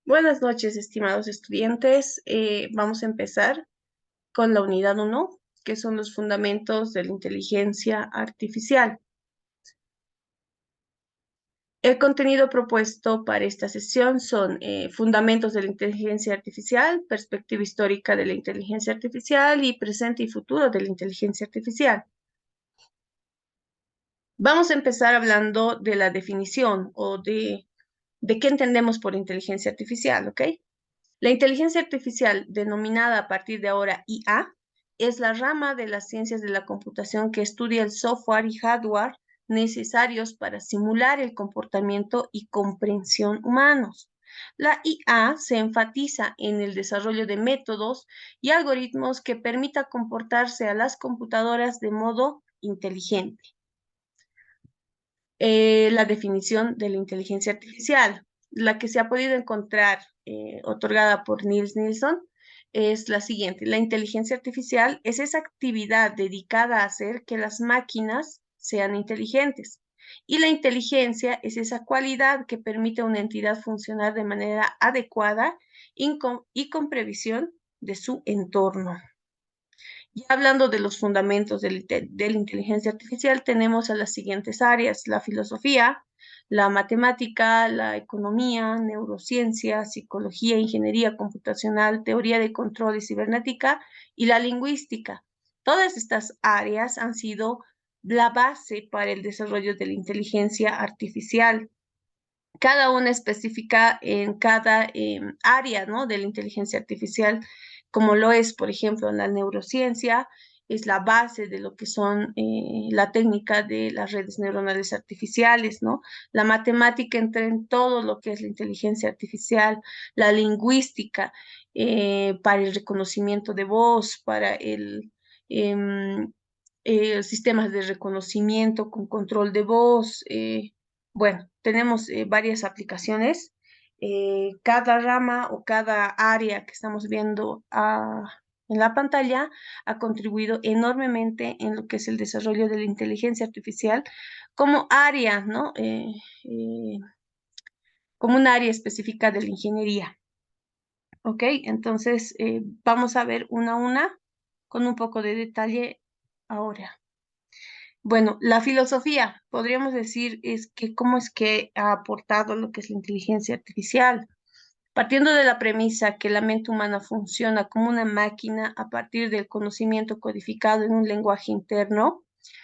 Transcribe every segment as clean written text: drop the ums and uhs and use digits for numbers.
Buenas noches, estimados estudiantes. Vamos a empezar con la unidad uno, que son los fundamentos de la inteligencia artificial. El contenido propuesto para esta sesión son fundamentos de la inteligencia artificial, perspectiva histórica de la inteligencia artificial y presente y futuro de la inteligencia artificial. Vamos a empezar hablando de la definición o de qué entendemos por inteligencia artificial, ¿ok? La inteligencia artificial, denominada a partir de ahora IA, es la rama de las ciencias de la computación que estudia el software y hardware necesarios para simular el comportamiento y comprensión humanos. La IA se enfatiza en el desarrollo de métodos y algoritmos que permita comportarse a las computadoras de modo inteligente. La definición de la inteligencia artificial. La que se ha podido encontrar otorgada por Niels Nilsson es la siguiente. La inteligencia artificial es esa actividad dedicada a hacer que las máquinas sean inteligentes. Y la inteligencia es esa cualidad que permite a una entidad funcionar de manera adecuada y con previsión de su entorno. Ya hablando de los fundamentos de la inteligencia artificial, tenemos a las siguientes áreas: la filosofía, la matemática, la economía, neurociencia, psicología, ingeniería computacional, teoría de control y cibernética y la lingüística. Todas estas áreas han sido la base para el desarrollo de la inteligencia artificial. Cada una específica en cada área, ¿no?, de la inteligencia artificial, como lo es, por ejemplo, en la neurociencia, es la base de lo que son la técnica de las redes neuronales artificiales, ¿no? La matemática entra en todo lo que es la inteligencia artificial, la lingüística, para el reconocimiento de voz, para em, sistemas de reconocimiento con control de voz. Bueno, tenemos varias aplicaciones. Cada rama o cada área que estamos viendo en la pantalla ha contribuido enormemente en lo que es el desarrollo de la inteligencia artificial como área, ¿no? Como un área específica de la ingeniería. ¿Ok? Entonces, vamos a ver una a una con un poco de detalle ahora. Bueno, la filosofía, podríamos decir, es que cómo es que ha aportado lo que es la inteligencia artificial, partiendo de la premisa que la mente humana funciona como una máquina a partir del conocimiento codificado en un lenguaje interno.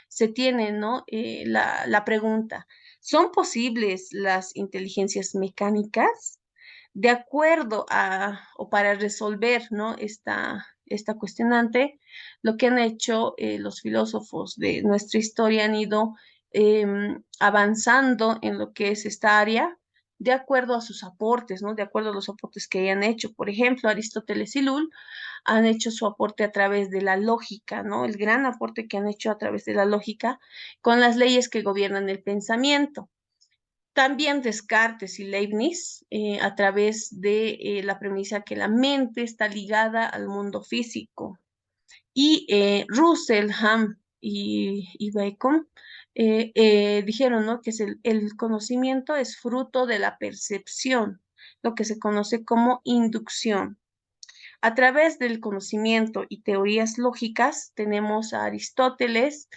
Se tiene, ¿no?, la pregunta: ¿son posibles las inteligencias mecánicas? De acuerdo a, o para resolver, ¿no?, esta cuestionante, lo que han hecho los filósofos de nuestra historia han ido avanzando en lo que es esta área de acuerdo a sus aportes, ¿no? De acuerdo a los aportes que hayan hecho. Por ejemplo, Aristóteles y Lull han hecho su aporte a través de la lógica, ¿no? El gran aporte que han hecho a través de la lógica con las leyes que gobiernan el pensamiento. También Descartes y Leibniz, a través de la premisa que la mente está ligada al mundo físico. Y Russell, Ham y Bacon dijeron, ¿no?, que el conocimiento es fruto de la percepción, lo que se conoce como inducción. A través del conocimiento y teorías lógicas tenemos a Aristóteles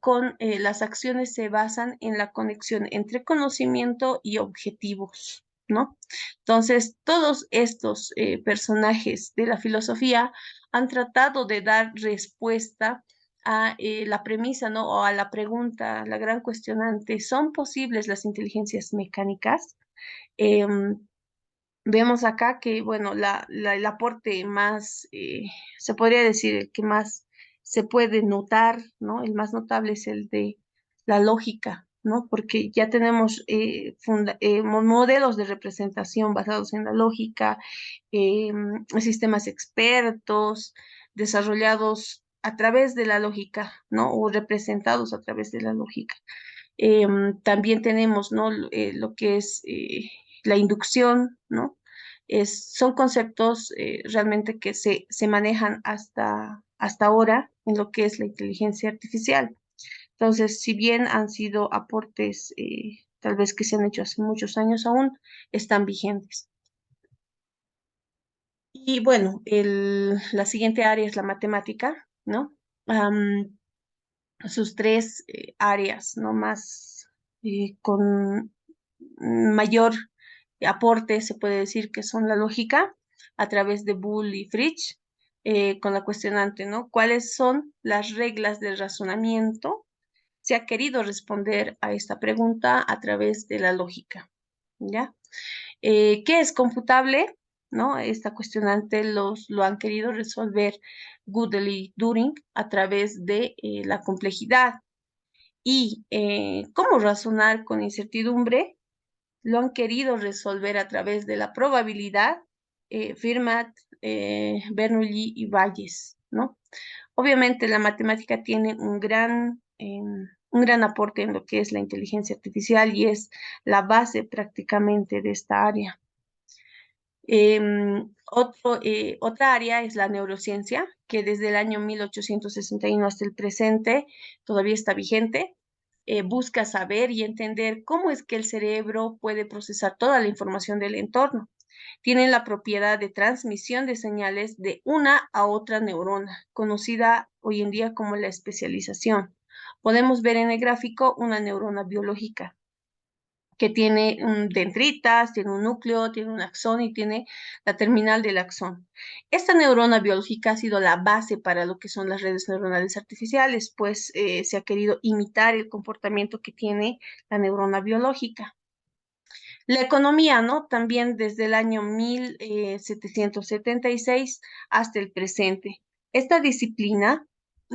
con las acciones se basan en la conexión entre conocimiento y objetivos, ¿no? Entonces, todos estos personajes de la filosofía han tratado de dar respuesta a la premisa, ¿no?, o a la pregunta, la gran cuestionante: ¿son posibles las inteligencias mecánicas? Em, Vemos acá que, bueno, el aporte más, se podría decir, el que más se puede notar, ¿no? El más notable es el de la lógica, ¿no? Porque ya tenemos modelos de representación basados en la lógica, sistemas expertos desarrollados a través de la lógica, ¿no? O representados a través de la lógica. También tenemos, ¿no?, lo que es la inducción, ¿no? Son conceptos realmente que se manejan hasta ahora en lo que es la inteligencia artificial. Entonces, si bien han sido aportes tal vez que se han hecho hace muchos años, aún están vigentes. Y bueno, la siguiente área es la matemática, ¿no? Sus tres áreas, ¿no? Más con mayor aporte, se puede decir que son la lógica, a través de Boole y Fritsch, con la cuestionante, ¿no? ¿Cuáles son las reglas del razonamiento? Se ha querido responder a esta pregunta a través de la lógica, ¿ya? ¿Qué es computable? ¿No? Esta cuestionante lo han querido resolver Gödel y Turing a través de la complejidad. Y cómo razonar con incertidumbre lo han querido resolver a través de la probabilidad, Fermat, Bernoulli y Bayes, ¿no? Obviamente la matemática tiene un gran aporte en lo que es la inteligencia artificial y es la base prácticamente de esta área. Otra área es la neurociencia, que desde el año 1861 hasta el presente todavía está vigente. Busca saber y entender cómo es que el cerebro puede procesar toda la información del entorno. Tiene la propiedad de transmisión de señales de una a otra neurona, conocida hoy en día como la especialización. Podemos ver en el gráfico una neurona biológica que tiene dendritas, tiene un núcleo, tiene un axón y tiene la terminal del axón. Esta neurona biológica ha sido la base para lo que son las redes neuronales artificiales, pues se ha querido imitar el comportamiento que tiene la neurona biológica. La economía, ¿no? También desde el año 1776 hasta el presente. Esta disciplina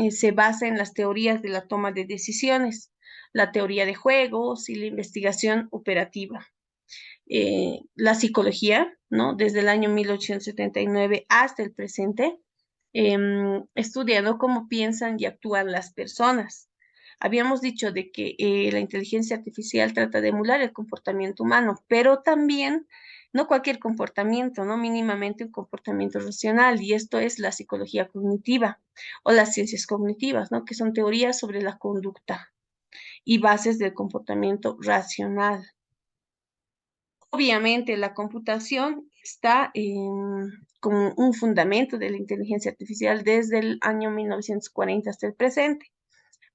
se basa en las teorías de la toma de decisiones, la teoría de juegos y la investigación operativa. La psicología, ¿no? Desde el año 1879 hasta el presente, estudiando cómo piensan y actúan las personas. Habíamos dicho de que la inteligencia artificial trata de emular el comportamiento humano, pero también no cualquier comportamiento, ¿no? Mínimamente un comportamiento racional, y esto es la psicología cognitiva o las ciencias cognitivas, ¿no? Que son teorías sobre la conducta y bases del comportamiento racional. Obviamente, la computación está como un fundamento de la inteligencia artificial desde el año 1940 hasta el presente.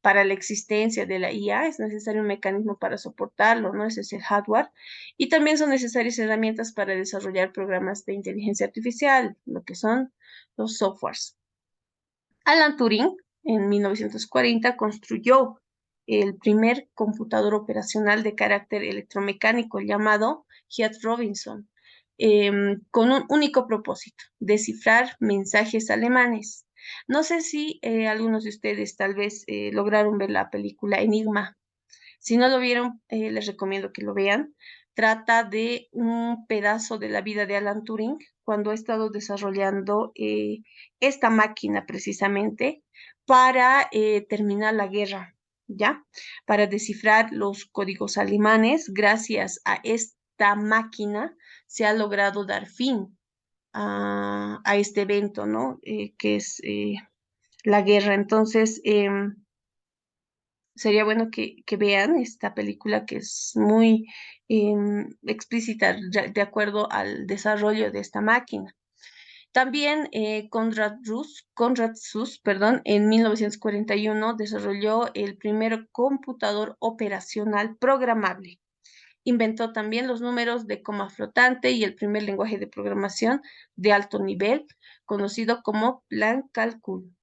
Para la existencia de la IA es necesario un mecanismo para soportarlo, ¿no? Ese es el hardware. Y también son necesarias herramientas para desarrollar programas de inteligencia artificial, lo que son los softwares. Alan Turing, en 1940, construyó el primer computador operacional de carácter electromecánico llamado Heath Robinson, con un único propósito, descifrar mensajes alemanes. No sé si algunos de ustedes tal vez lograron ver la película Enigma. Si no lo vieron, les recomiendo que lo vean. Trata de un pedazo de la vida de Alan Turing cuando ha estado desarrollando esta máquina precisamente para terminar la guerra, ¿ya? Para descifrar los códigos alemanes. Gracias a esta máquina se ha logrado dar fin a este evento, ¿no? Que es la guerra. Entonces, sería bueno que vean esta película que es muy explícita de acuerdo al desarrollo de esta máquina. También Konrad Zuse, perdón, en 1941 desarrolló el primer computador operacional programable. Inventó también los números de coma flotante y el primer lenguaje de programación de alto nivel, conocido como Plan Calcul.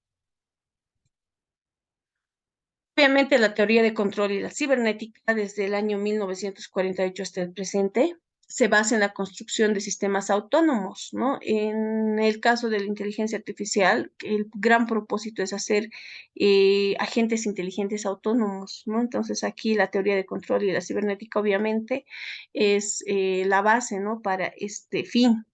Obviamente la teoría de control y la cibernética desde el año 1948 hasta el presente se basa en la construcción de sistemas autónomos, ¿no? En el caso de la inteligencia artificial, el gran propósito es hacer agentes inteligentes autónomos, ¿no? Entonces aquí la teoría de control y la cibernética obviamente es la base, ¿no? Para este fin.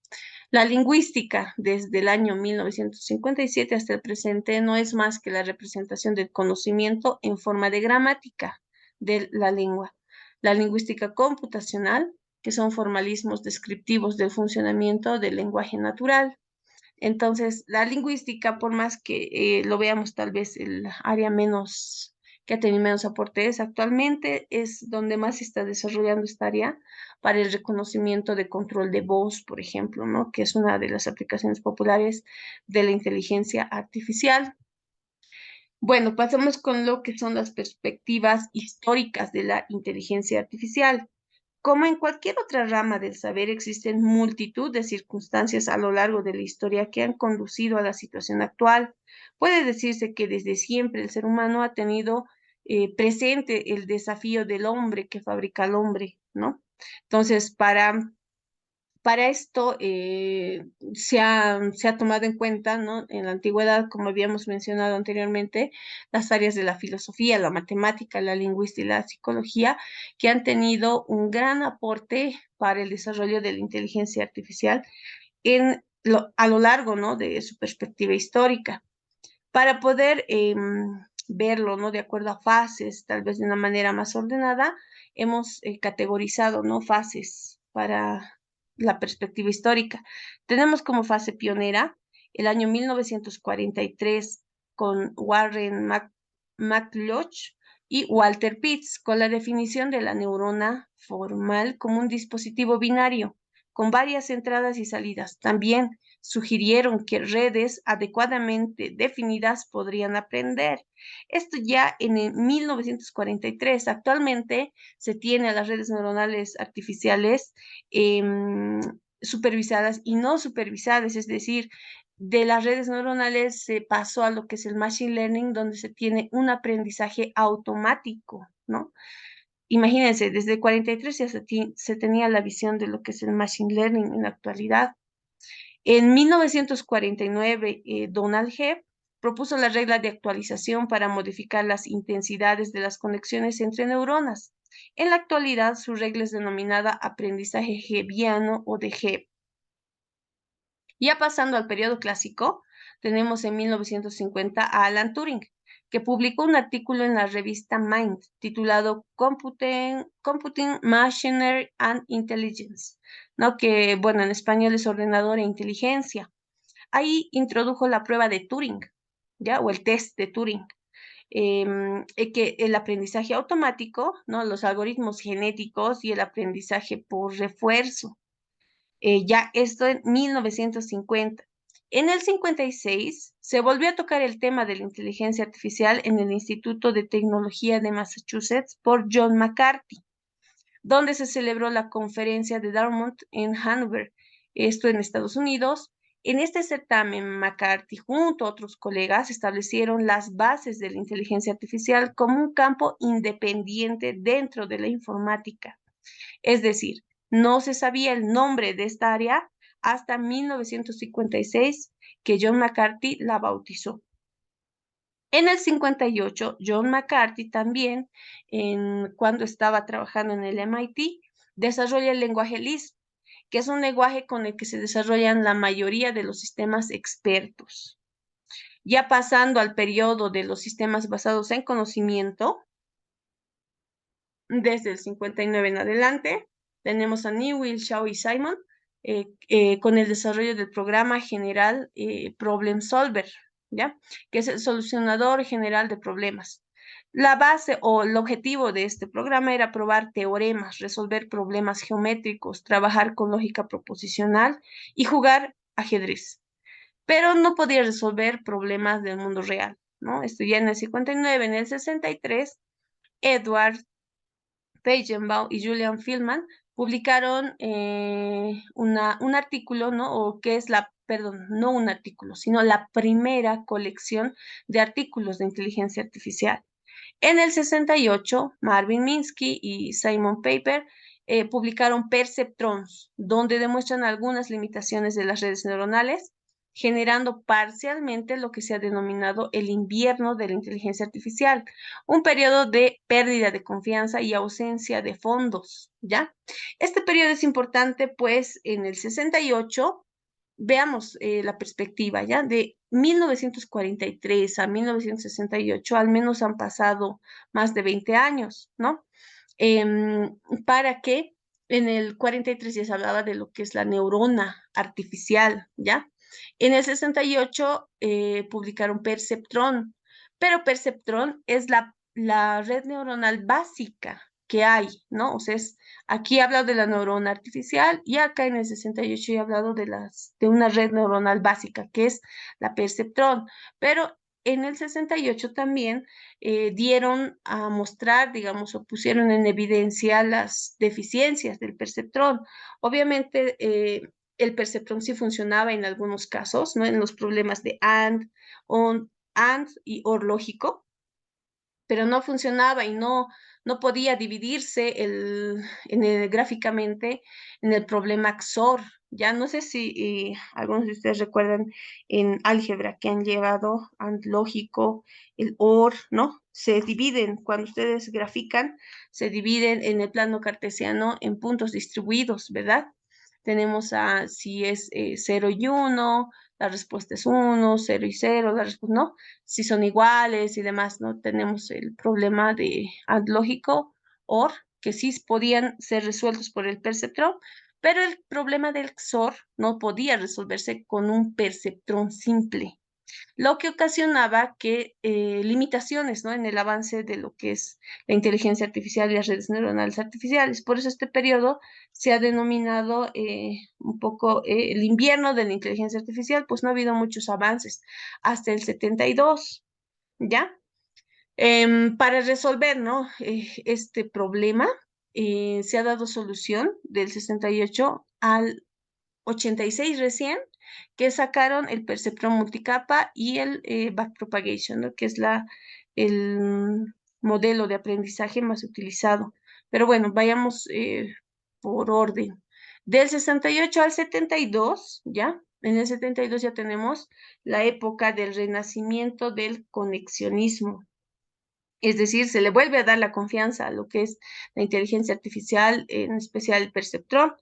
La lingüística, desde el año 1957 hasta el presente, no es más que la representación del conocimiento en forma de gramática de la lengua. La lingüística computacional, que son formalismos descriptivos del funcionamiento del lenguaje natural. Entonces, la lingüística, por más que lo veamos tal vez el área menos que ha tenido menos aportes. Actualmente es donde más se está desarrollando esta área para el reconocimiento de control de voz, por ejemplo, ¿no? Que es una de las aplicaciones populares de la inteligencia artificial. Bueno, pasamos con lo que son las perspectivas históricas de la inteligencia artificial. Como en cualquier otra rama del saber, existen multitud de circunstancias a lo largo de la historia que han conducido a la situación actual. Puede decirse que desde siempre el ser humano ha tenido presente el desafío del hombre que fabrica al hombre, ¿no? Entonces, para esto se ha tomado en cuenta, ¿no? En la antigüedad, como habíamos mencionado anteriormente, las áreas de la filosofía, la matemática, la lingüística y la psicología, que han tenido un gran aporte para el desarrollo de la inteligencia artificial a lo largo, ¿no? De su perspectiva histórica. Para poder verlo, ¿no? De acuerdo a fases, tal vez de una manera más ordenada, hemos categorizado, ¿no? Fases para la perspectiva histórica. Tenemos como fase pionera el año 1943 con McLeod y Walter Pitts, con la definición de la neurona formal como un dispositivo binario con varias entradas y salidas. También sugirieron que redes adecuadamente definidas podrían aprender. Esto ya en el 1943. Actualmente se tiene a las redes neuronales artificiales supervisadas y no supervisadas, es decir, de las redes neuronales se pasó a lo que es el machine learning, donde se tiene un aprendizaje automático, ¿no? Imagínense, desde el 43 ya se tenía la visión de lo que es el machine learning en la actualidad. En 1949, Donald Hebb propuso la regla de actualización para modificar las intensidades de las conexiones entre neuronas. En la actualidad, su regla es denominada aprendizaje hebbiano o de Hebb. Ya pasando al periodo clásico, tenemos en 1950 a Alan Turing, que publicó un artículo en la revista Mind titulado Computing Machinery and Intelligence, ¿no? Que, bueno, en español es ordenador e inteligencia. Ahí introdujo la prueba de Turing, ¿ya? O el test de Turing. Que el aprendizaje automático, ¿no? Los algoritmos genéticos y el aprendizaje por refuerzo. Ya esto en 1950. En el 56 se volvió a tocar el tema de la inteligencia artificial en el Instituto de Tecnología de Massachusetts por John McCarthy, donde se celebró la conferencia de Dartmouth en Hanover, esto en Estados Unidos. En este certamen, McCarthy, junto a otros colegas, establecieron las bases de la inteligencia artificial como un campo independiente dentro de la informática. Es decir, no se sabía el nombre de esta área hasta 1956, que John McCarthy la bautizó. En el 58, John McCarthy también, cuando estaba trabajando en el MIT, desarrolla el lenguaje Lisp, que es un lenguaje con el que se desarrollan la mayoría de los sistemas expertos. Ya pasando al periodo de los sistemas basados en conocimiento, desde el 59 en adelante, tenemos a Newell, Shaw y Simon con el desarrollo del programa general Problem Solver, ¿ya? Que es el solucionador general de problemas. La base o el objetivo de este programa era probar teoremas, resolver problemas geométricos, trabajar con lógica proposicional y jugar ajedrez. Pero no podía resolver problemas del mundo real, ¿no? Esto ya en el 59, en el 63, Edward Feigenbaum y Julian Fillman publicaron un artículo, ¿no? O que es perdón, no un artículo, sino la primera colección de artículos de inteligencia artificial. En el 68, Marvin Minsky y Simon Paper publicaron Perceptrons, donde demuestran algunas limitaciones de las redes neuronales, generando parcialmente lo que se ha denominado el invierno de la inteligencia artificial, un periodo de pérdida de confianza y ausencia de fondos, ¿ya? Este periodo es importante, pues en el 68 veamos la perspectiva, ¿ya? De 1943 a 1968, al menos han pasado más de 20 años, ¿no? Para que en el 43 ya se hablaba de lo que es la neurona artificial, ¿ya? En el 68 publicaron Perceptron, pero Perceptron es la la red neuronal básica que hay, ¿no? O sea, aquí he hablado de la neurona artificial y acá en el 68 he hablado de una red neuronal básica, que es la perceptrón. Pero en el 68 también dieron a mostrar, digamos, o pusieron en evidencia las deficiencias del perceptrón. Obviamente, el perceptrón sí funcionaba en algunos casos, ¿no? En los problemas de AND y OR lógico, pero no funcionaba y no podía dividirse gráficamente en el problema XOR. Ya no sé si algunos de ustedes recuerdan en álgebra que han llevado AND lógico, el OR, ¿no? Se dividen, cuando ustedes grafican, se dividen en el plano cartesiano en puntos distribuidos, ¿verdad? Tenemos si es 0 y 1, la respuesta es 1, 0 y 0, la respuesta no, si son iguales y demás, ¿no? Tenemos el problema de AND lógico, OR, que sí podían ser resueltos por el perceptrón, pero el problema del XOR no podía resolverse con un perceptrón simple, lo que ocasionaba que limitaciones, ¿no? En el avance de lo que es la inteligencia artificial y las redes neuronales artificiales. Por eso este periodo se ha denominado un poco el invierno de la inteligencia artificial, pues no ha habido muchos avances hasta el 72, ¿ya? Para resolver, ¿no? Este problema, se ha dado solución del 68 al 86 recién, que sacaron el perceptrón multicapa y el backpropagation, ¿no? Que es el modelo de aprendizaje más utilizado. Pero bueno, vayamos por orden. Del 68 al 72, ¿ya? En el 72 ya tenemos la época del renacimiento del conexionismo. Es decir, se le vuelve a dar la confianza a lo que es la inteligencia artificial, en especial el perceptrón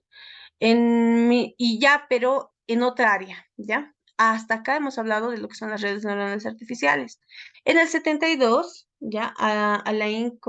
y ya, pero en otra área, ¿ya? Hasta acá hemos hablado de lo que son las redes neuronales artificiales. En el 72, ya, Alain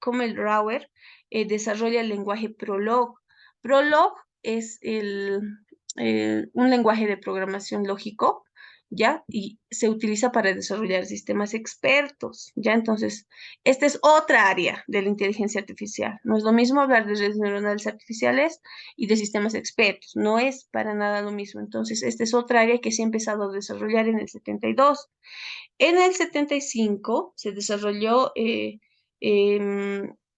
Kommelrauer desarrolla el lenguaje Prolog. Prolog es un lenguaje de programación lógico, ¿ya? Y se utiliza para desarrollar sistemas expertos, ¿ya? Entonces, esta es otra área de la inteligencia artificial. No es lo mismo hablar de redes neuronales artificiales y de sistemas expertos. No es para nada lo mismo. Entonces, esta es otra área que se ha empezado a desarrollar en el 72. En el 75 se desarrolló el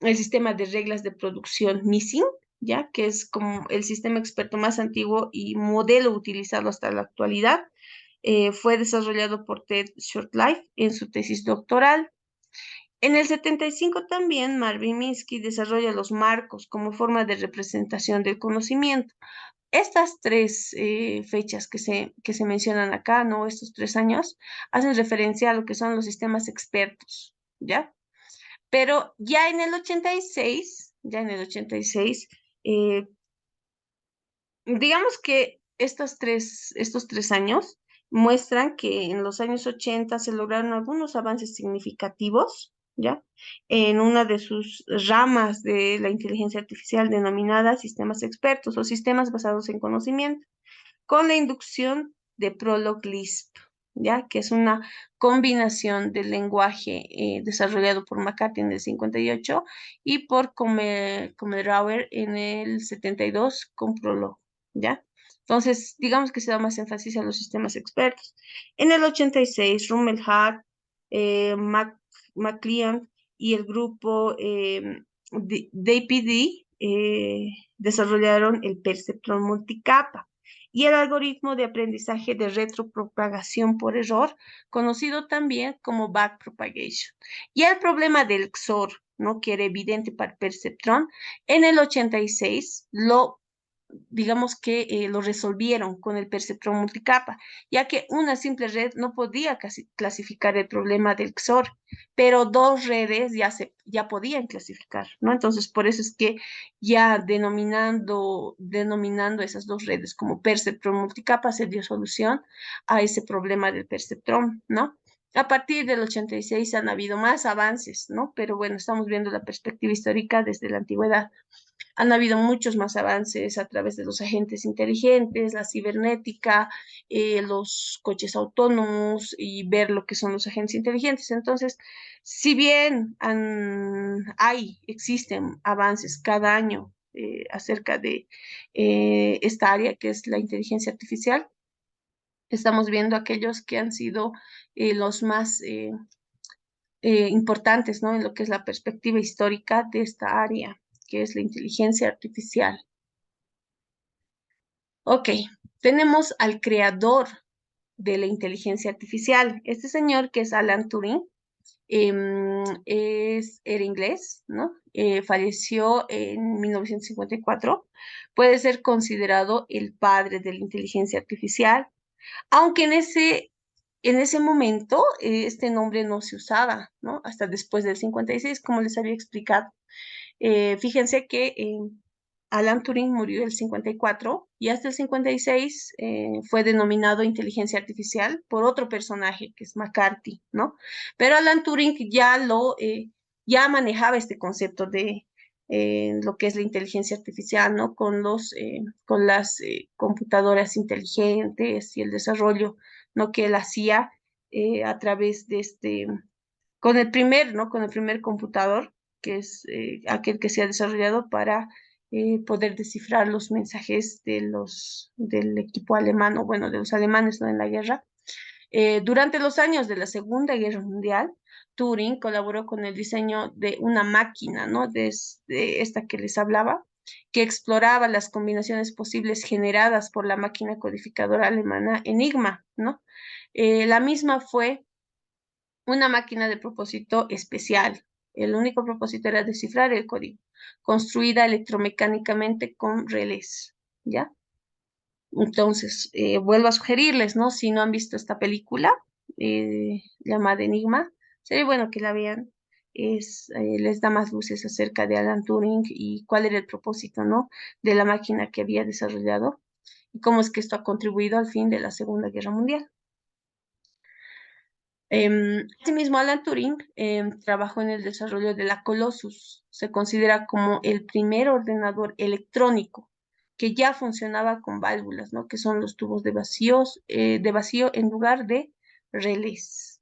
sistema de reglas de producción MISIN, ¿ya? Que es como el sistema experto más antiguo y modelo utilizado hasta la actualidad. Fue desarrollado por Ted Shortlife en su tesis doctoral. En el 75 también Marvin Minsky desarrolla los marcos como forma de representación del conocimiento. Estas tres fechas que se mencionan acá, ¿no? Estos 3 años, hacen referencia a lo que son los sistemas expertos, ¿ya? Pero ya en el 86, eh, digamos que estos tres años muestran que en los años 80 se lograron algunos avances significativos, ¿ya? En una de sus ramas de la inteligencia artificial denominada sistemas expertos o sistemas basados en conocimiento, con la inducción de Prolog-Lisp, ¿ya? Que es una combinación del lenguaje desarrollado por McCarthy en el 58 y por Kommerauer en el 72 con Prolog, ¿ya? Entonces, digamos que se da más énfasis a los sistemas expertos. En el 86, Rumelhart, McLean y el grupo DPD desarrollaron el perceptrón multicapa y el algoritmo de aprendizaje de retropropagación por error, conocido también como backpropagation. Y el problema del XOR, ¿no? Que era evidente para el perceptrón, en el 86 digamos que lo resolvieron con el perceptrón multicapa, ya que una simple red no podía clasificar el problema del XOR, pero dos redes ya podían clasificar, ¿no? Entonces, por eso es que ya denominando esas dos redes como perceptrón multicapa se dio solución a ese problema del perceptrón, ¿no? A partir del 86 han habido más avances, ¿no? Pero bueno, estamos viendo la perspectiva histórica desde la antigüedad. Han habido muchos más avances a través de los agentes inteligentes, la cibernética, los coches autónomos y ver lo que son los agentes inteligentes. Entonces, si bien existen avances cada año acerca de esta área que es la inteligencia artificial, estamos viendo aquellos que han sido los más importantes, ¿no? En lo que es la perspectiva histórica de esta área, que es la inteligencia artificial. Ok, tenemos al creador de la inteligencia artificial. Este señor, que es Alan Turing, era inglés, ¿no? Falleció en 1954. Puede ser considerado el padre de la inteligencia artificial, aunque en ese momento este nombre no se usaba, ¿no? Hasta después del 56, como les había explicado. Fíjense que Alan Turing murió el 54 y hasta el 56 fue denominado inteligencia artificial por otro personaje que es McCarthy, ¿no? Pero Alan Turing ya manejaba este concepto de lo que es la inteligencia artificial, ¿no? Con las computadoras inteligentes y el desarrollo, ¿no? Que él hacía a través de ¿no? Con el primer computador, que es aquel que se ha desarrollado para poder descifrar los mensajes del equipo alemán, o bueno, de los alemanes, ¿no? En la guerra. Durante los años de la Segunda Guerra Mundial, Turing colaboró con el diseño de una máquina, ¿no? De esta que les hablaba, que exploraba las combinaciones posibles generadas por la máquina codificadora alemana Enigma, ¿no? La misma fue una máquina de propósito especial. El único propósito era descifrar el código, construida electromecánicamente con relés, ¿ya? Entonces, vuelvo a sugerirles, ¿no? Si no han visto esta película llamada Enigma, sería bueno que la vean. Les da más luces acerca de Alan Turing y cuál era el propósito, ¿no? De la máquina que había desarrollado y cómo es que esto ha contribuido al fin de la Segunda Guerra Mundial. Asimismo, Alan Turing trabajó en el desarrollo de la Colossus. Se considera como el primer ordenador electrónico que ya funcionaba con válvulas, ¿no? Que son los tubos de vacío en lugar de relés.